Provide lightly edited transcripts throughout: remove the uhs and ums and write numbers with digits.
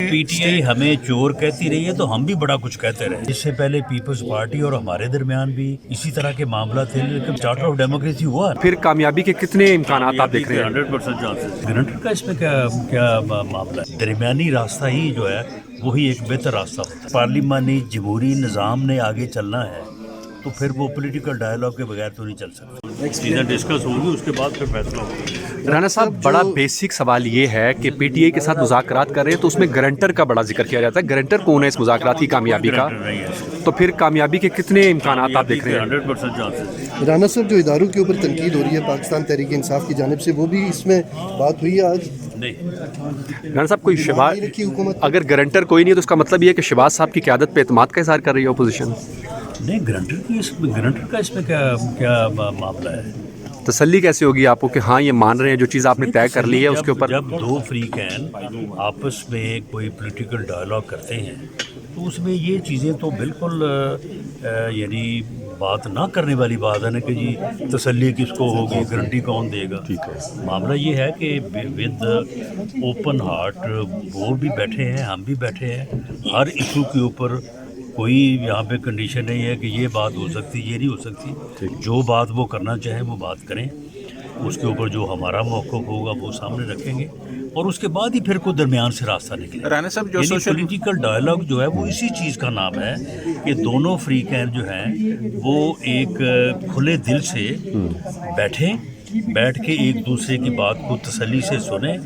P T I ہمیں چور کہتی رہی ہے تو ہم بھی بڑا کچھ کہتے رہے. اس سے پہلے پیپلز پارٹی اور ہمارے درمیان بھی اسی طرح کے معاملات تھے, لیکن چارٹر آف ڈیموکریسی ہوا. پھر کامیابی کے کتنے امکانات آپ دیکھ رہے ہیں؟ 100% چانسز. گرنٹر کا اس میں کیا معاملہ ہے؟ درمیانی راستہ ہی جو ہے وہی ایک بہتر راستہ ہوتا ہے. پارلیمانی جمہوری نظام نے آگے چلنا ہے تو پھر وہ پولیٹیکل ڈائلاگ کے بغیر تو نہیں چل سکتا. چیزیں ڈسکس ہوں گی, اس کے بعد پھر فیصلہ ہوگا. رانا صاحب, بڑا بیسک سوال یہ ہے کہ پی ٹی آئی کے ساتھ مذاکرات کر رہے ہیں تو اس میں گرنٹر کا بڑا ذکر کیا جاتا ہے. گرنٹر کون ہے اس مذاکرات کی کامیابی کا؟ تو پھر کامیابی کے کتنے امکانات آپ دیکھ رہے ہیں؟ 100% چانسز. رانا صاحب, جو اداروں کے اوپر تنقید ہو رہی ہے پاکستان تحریک انصاف کی جانب سے, وہ بھی اس میں بات ہوئی ہے آج؟ نہیں. رانا صاحب, کوئی شہباز, رکھی حکومت اگر گرنٹر کوئی نہیں ہے تو اس کا مطلب یہ ہے کہ شہباز صاحب کی قیادت پہ اعتماد کا اظہار کر رہی ہے اپوزیشن؟ نہیں, گرنٹر کا اس میں کیا معاملہ ہے؟ تسلی کیسے ہوگی آپ کو کہ ہاں یہ مان رہے ہیں جو چیز آپ نے طے کر لی ہے اس کے اوپر؟ جب دو فریقین آپس میں کوئی پولیٹیکل ڈائلاگ کرتے ہیں تو اس میں یہ چیزیں تو بالکل یعنی بات نہ کرنے والی بات ہے نا کہ جی تسلی کس کو ہوگی, گارنٹی کون دے گا. معاملہ یہ ہے کہ ود اوپن ہارٹ وہ بھی بیٹھے ہیں, ہم بھی بیٹھے ہیں. ہر ایشو کے اوپر کوئی یہاں پہ کنڈیشن نہیں ہے کہ یہ بات ہو سکتی, یہ نہیں ہو سکتی. جو بات وہ کرنا چاہیں وہ بات کریں, اس کے اوپر جو ہمارا موقف ہوگا وہ سامنے رکھیں گے, اور اس کے بعد ہی پھر کوئی درمیان سے راستہ نکلے. رانا صاحب, جو پولیٹیکل ڈائلاگ جو ہے وہ اسی چیز کا نام ہے کہ دونوں فریقین جو ہیں وہ ایک کھلے دل سے بیٹھ کے ایک دوسرے کی بات کو تسلی سے سنیں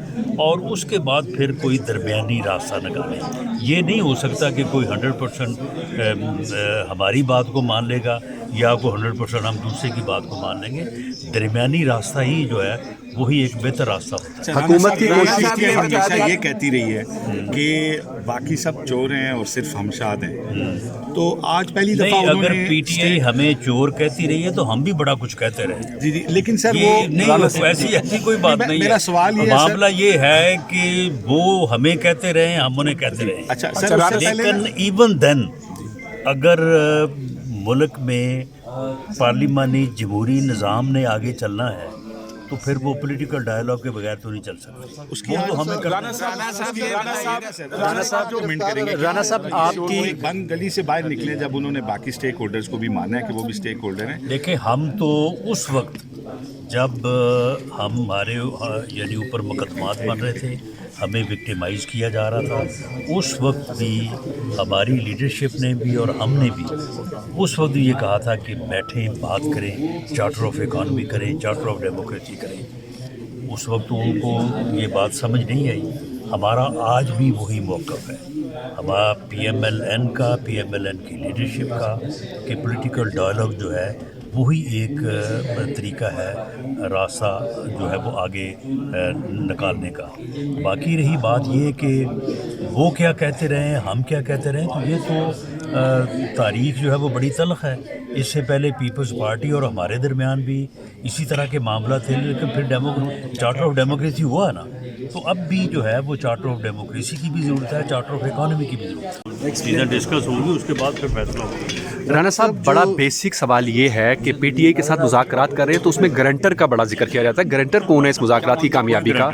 اور اس کے بعد پھر کوئی درمیانی راستہ نکالیں. یہ نہیں ہو سکتا کہ کوئی 100% ہماری بات کو مان لے گا یا کوئی 100% ہم دوسرے کی بات کو مان لیں گے. درمیانی راستہ ہی جو ہے وہی ایک بہتر راستہ ہوتا ہے. حکومت کی کوشش ہمیشہ یہ کہتی رہی ہے کہ باقی سب چور ہیں اور صرف ہم شاد ہیں, تو آج پہلی دفعہ نہیں, اگر پی ٹی آئی ہمیں چور کہتی رہی ہے تو ہم بھی بڑا کچھ کہتے رہے. جی, لیکن سر وہ نہیں, ایسی کوئی بات نہیں ہے. میرا سوال یہ معاملہ یہ ہے کہ وہ ہمیں کہتے رہے, ہم انہیں کہتے رہے. اچھا سر, لیکن ایون دین اگر ملک میں پارلیمانی جمہوری نظام نے آگے چلنا ہے تو پھر وہ پولیٹیکل ڈائلاگ کے بغیر تو نہیں چل سکتا. اس کی تو ہمیں رانا صاحب آپ کی بند گلی سے باہر نکلے جب انہوں نے باقی سٹیک ہولڈرز کو بھی مانا ہے کہ وہ بھی سٹیک ہولڈر ہیں. دیکھیں, ہم تو اس وقت جب ہمارے یعنی اوپر مقدمات بن رہے تھے, ہمیں وکٹیمائز کیا جا رہا تھا, اس وقت بھی ہماری لیڈرشپ نے بھی اور ہم نے بھی اس وقت یہ کہا تھا کہ بیٹھیں, بات کریں, چارٹر آف اکانومی کریں, چارٹر آف ڈیموکریسی کریں. اس وقت ان کو یہ بات سمجھ نہیں آئی. ہمارا آج بھی وہی موقف ہے, ہمارا پی ایم ایل این کی لیڈرشپ کا کہ پولیٹیکل ڈائلاگ جو ہے وہی ایک طریقہ ہے, راستہ جو ہے وہ آگے نکالنے کا. باقی رہی بات یہ کہ وہ کیا کہتے رہے, ہم کیا کہتے رہے, تو یہ تو تاریخ جو ہے وہ بڑی تلخ ہے. اس سے پہلے پیپلز پارٹی اور ہمارے درمیان بھی اسی طرح کے معاملات تھے, لیکن پھر چارٹر آف ڈیموکریسی ہوا نا, تو اب بھی جو ہے وہ چارٹر آف ڈیموکریسی کی بھی ضرورت ہے, چارٹر آف اکانومی کی بھی ضرورت ہے. چیزیں ڈسکس ہوں گی, اس کے بعد پھر فیصلہ ہوگا. رانا صاحب, بڑا بیسک سوال یہ ہے کہ پی ٹی آئی کے ساتھ مذاکرات کر رہے ہیں تو اس میں گرنٹر کا بڑا ذکر کیا جاتا ہے. گرنٹر کون ہے اس مذاکرات کی کامیابی کا؟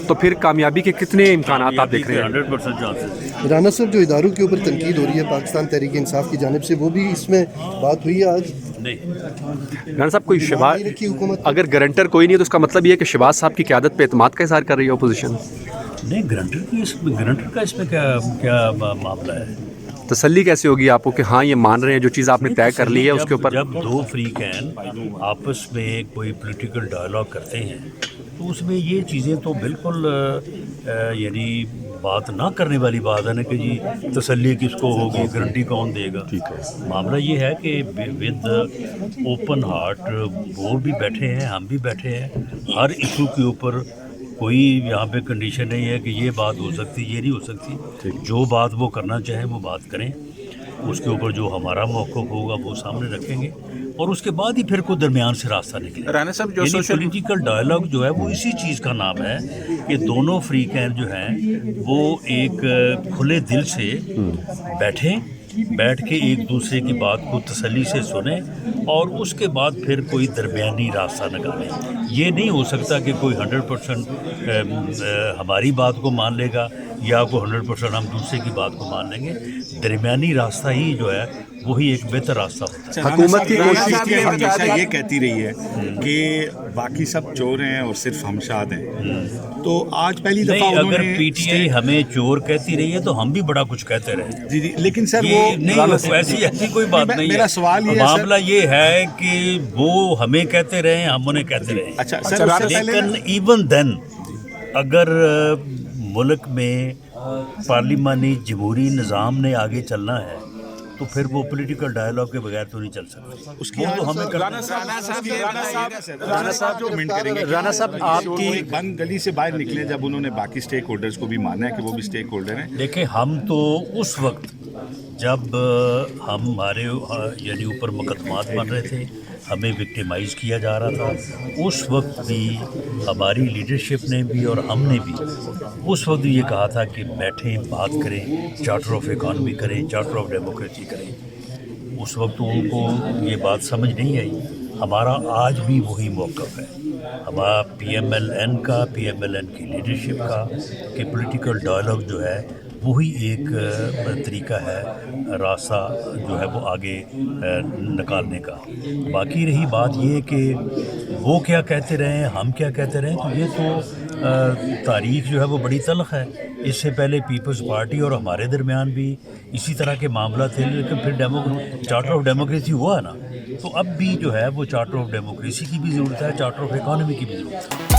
تو پھر کامیابی کے کتنے امکانات آپ دیکھ رہے ہیں؟ 100% چانسز. رانا صاحب, جو اداروں کے اوپر تنقید ہو رہی ہے پاکستان تحریک انصاف کی جانب سے, وہ بھی اس میں بات ہوئی ہے آج؟ نہیں. رانا صاحب, کوئی شہباز, رکھی حکومت اگر گرنٹر کوئی نہیں ہے تو اس کا مطلب یہ ہے کہ شہباز صاحب کی قیادت پہ اعتماد کا اظہار کر رہی ہے اپوزیشن؟ نہیں, گرنٹر کا اس میں کیا معاملہ ہے؟ تسلی کیسے ہوگی آپ کو کہ ہاں یہ مان رہے ہیں جو چیز آپ نے طے کر لی ہے اس کے اوپر؟ جب دو فریقین آپس میں کوئی پولیٹیکل ڈائلاگ کرتے ہیں تو اس میں یہ چیزیں تو بالکل یعنی بات نہ کرنے والی بات ہے نا کہ جی تسلی کس کو ہوگی, گارنٹی کون دے گا. معاملہ یہ ہے کہ ود اوپن ہارٹ وہ بھی بیٹھے ہیں, ہم بھی بیٹھے ہیں. ہر ایشو کے اوپر کوئی یہاں پہ کنڈیشن نہیں ہے کہ یہ بات ہو سکتی, یہ نہیں ہو سکتی. جو بات وہ کرنا چاہیں وہ بات کریں, اس کے اوپر جو ہمارا موقف ہوگا وہ سامنے رکھیں گے, اور اس کے بعد ہی پھر کوئی درمیان سے راستہ نکلے. رانا صاحب, جو پولیٹیکل ڈائلاگ جو ہے وہ اسی چیز کا نام ہے کہ دونوں فریقین جو ہیں وہ ایک کھلے دل سے بیٹھ کے ایک دوسرے کی بات کو تسلی سے سنیں اور اس کے بعد پھر کوئی درمیانی راستہ نکالیں. یہ نہیں ہو سکتا کہ کوئی 100% ہماری بات کو مان لے گا یا کوئی 100% ہم دوسرے کی بات کو مان لیں گے. درمیانی راستہ ہی جو ہے وہی ایک بہتر راستہ ہوتا ہے. حکومت کی کوشش ہمیشہ یہ کہتی رہی ہے کہ باقی سب چور ہیں اور صرف ہم شاد ہیں. تو آج پہلی دفعہ نہیں، انہوں اگر نے پی ٹی آئی ہمیں چور کہتی رہی ہے تو ہم بھی بڑا کچھ کہتے رہے. جی لیکن سر یہ وہ نہیں، ایسی کوئی بات نہیں ہے. میرا سوال یہ ہے معاملہ یہ ہے کہ وہ ہمیں کہتے رہے ہم انہیں کہتے رہے. اچھا سر، اس سے پہلے لیکن ایون دین اگر ملک میں پارلیمانی جمہوری نظام نے آگے چلنا ہے تو پھر وہ پولیٹیکل ڈائلاگ کے بغیر تو نہیں چل سکتا. اس کی وہ تو ہمیں کرنا رانا صاحب آپ کی ایک بند گلی سے باہر نکلے جب انہوں نے باقی سٹیک ہولڈرز کو بھی مانا ہے کہ وہ بھی سٹیک ہولڈر ہیں. دیکھیں، ہم تو اس وقت جب ہمارے یعنی اوپر مقدمات بن رہے تھے، ہمیں وکٹیمائز کیا جا رہا تھا، اس وقت بھی ہماری لیڈرشپ نے بھی اور ہم نے بھی اس وقت یہ کہا تھا کہ بیٹھیں، بات کریں، چارٹر آف اکانومی کریں، چارٹر آف ڈیموکریسی کریں. اس وقت ان کو یہ بات سمجھ نہیں آئی. ہمارا آج بھی وہی موقف ہے، ہمارا پی ایم ایل این کا، پی ایم ایل این کی لیڈرشپ کا، کہ پولیٹیکل ڈائلاگ جو ہے وہی ایک طریقہ ہے، راستہ جو ہے وہ آگے نکالنے کا. باقی رہی بات یہ کہ وہ کیا کہتے رہے ہم کیا کہتے رہے، تو یہ تو تاریخ جو ہے وہ بڑی تلخ ہے. اس سے پہلے پیپلز پارٹی اور ہمارے درمیان بھی اسی طرح کے معاملہ تھے، لیکن پھر چارٹر آف ڈیموکریسی ہوا نا، تو اب بھی جو ہے وہ چارٹر آف ڈیموکریسی کی بھی ضرورت ہے، چارٹر آف اکانومی کی بھی ضرورت ہے.